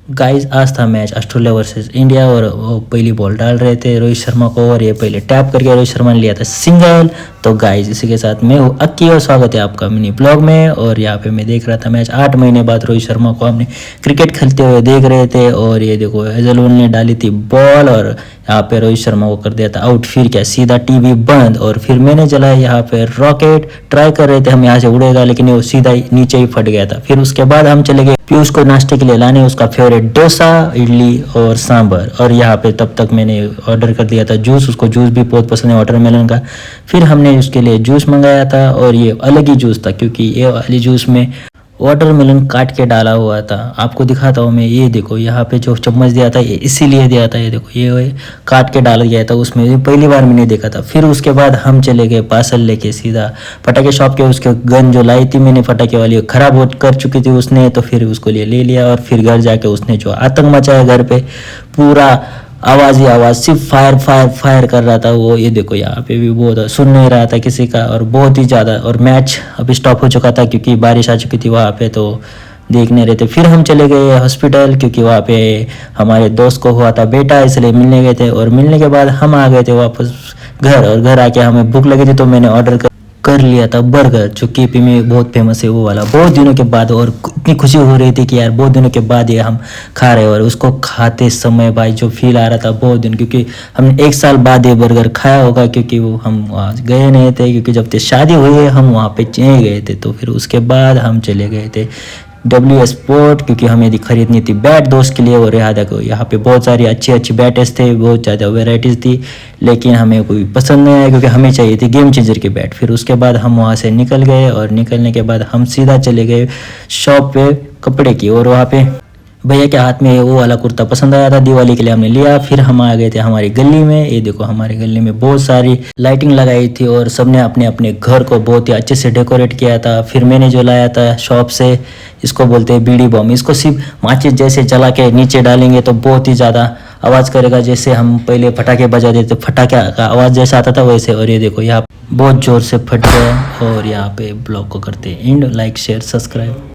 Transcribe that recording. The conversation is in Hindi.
गाइस आज था मैच ऑस्ट्रेलिया वर्सेस इंडिया और वो पहली बॉल डाल रहे थे रोहित शर्मा को और ये पहले टैप करके रोहित शर्मा ने लिया था सिंगल। तो गाइस इसी के साथ मैं हूँ अक्की और स्वागत है आपका मिनी ब्लॉग में। और यहाँ पे मैं देख रहा था मैच 8 महीने बाद रोहित शर्मा को हमने क्रिकेट खेलते हुए देख रहे थे। और ये देखो हेजलवुड ने डाली थी बॉल और यहाँ पे रोहित शर्मा को कर दिया था आउट। फिर क्या सीधा टीवी बंद और फिर मैंने चलाया यहाँ पे रॉकेट ट्राई कर रहे थे हम यहाँ से उड़ेगा, लेकिन वो सीधा नीचे ही फट गया था। फिर उसके बाद हम चले गए पीयूष को नाश्ते के लिए लाने उसका फेवरेट डोसा इडली और सांभर। और यहाँ पे तब तक मैंने ऑर्डर कर दिया था जूस, उसको जूस भी बहुत पसंद है वाटरमेलन का। फिर हमने उसके लिए जूस मंगाया था और ये अलग ही जूस था क्योंकि ये वाली जूस में वाटरमेलन काट के डाला हुआ था। आपको दिखाता हूँ मैं, ये देखो यहाँ पे जो चम्मच दिया था ये इसीलिए दिया था, ये देखो ये काट के डाला गया था उसमें, ये पहली बार मैंने देखा था। फिर उसके बाद हम चले गए पार्सल लेके सीधा पटाखे शॉप के। उसके गन जो लाई थी मैंने पटाखे वाली खराब हो कर चुकी थी उसने, तो फिर उसको ले लिया और फिर घर जाके उसने जो आतंक मचाया घर पे, पूरा आवाज ही आवाज, सिर्फ फायर फायर फायर कर रहा था वो। ये देखो यहाँ पे भी बहुत सुन नहीं रहा था किसी का और बहुत ही ज़्यादा। और मैच अभी स्टॉप हो चुका था क्योंकि बारिश आ चुकी थी वहाँ पे, तो देख नहीं रहे थे। फिर हम चले गए हॉस्पिटल क्योंकि वहाँ पे हमारे दोस्त को हुआ था बेटा, इसलिए मिलने गए थे। और मिलने के बाद हम आ गए थे वापस घर और घर आके हमें भूख लगी थी तो मैंने ऑर्डर कर लिया था बर्गर जो केपी में बहुत फेमस है वो वाला, बहुत दिनों के बाद। और इतनी खुशी हो रही थी कि यार बहुत दिनों के बाद ये हम खा रहे हैं। और उसको खाते समय भाई जो फील आ रहा था बहुत दिन, क्योंकि हमने 1 साल बाद ये बर्गर खाया होगा क्योंकि वो हम वहाँ गए नहीं थे, क्योंकि जब ते शादी हुई है हम वहाँ पे चले गए थे। तो फिर उसके बाद हम चले गए थे डब्ल्यू स्पोर्ट क्योंकि हमें यदि खरीदनी थी बैट दोस्त के लिए। और यहाँ पे बहुत सारी अच्छी अच्छी बैटेस थे, बहुत ज़्यादा वेराइटीज़ थी, लेकिन हमें कोई पसंद नहीं आया क्योंकि हमें चाहिए थी गेम चेंजर की बैट। फिर उसके बाद हम वहाँ से निकल गए और निकलने के बाद हम सीधा चले गए शॉप पे कपड़े की। और वहाँ पे भैया के हाथ में वो वाला कुर्ता पसंद आया था, दिवाली के लिए हमने लिया। फिर हम आ गए थे हमारी गली में, ये देखो हमारी गली में बहुत सारी लाइटिंग लगाई थी और सबने अपने अपने घर को बहुत ही अच्छे से डेकोरेट किया था। फिर मैंने जो लाया था शॉप से, इसको बोलते हैं बीड़ी बम। इसको सिर्फ माचिस जैसे जला के नीचे डालेंगे तो बहुत ही ज़्यादा आवाज़ करेगा, जैसे हम पहले पटाखे बजाते थे पटाखे का आवाज़ जैसा आता था वैसे। और ये देखो यहाँ बहुत ज़ोर से फट गया। और यहाँ पे ब्लॉग को करते हैं एंड, लाइक शेयर सब्सक्राइब।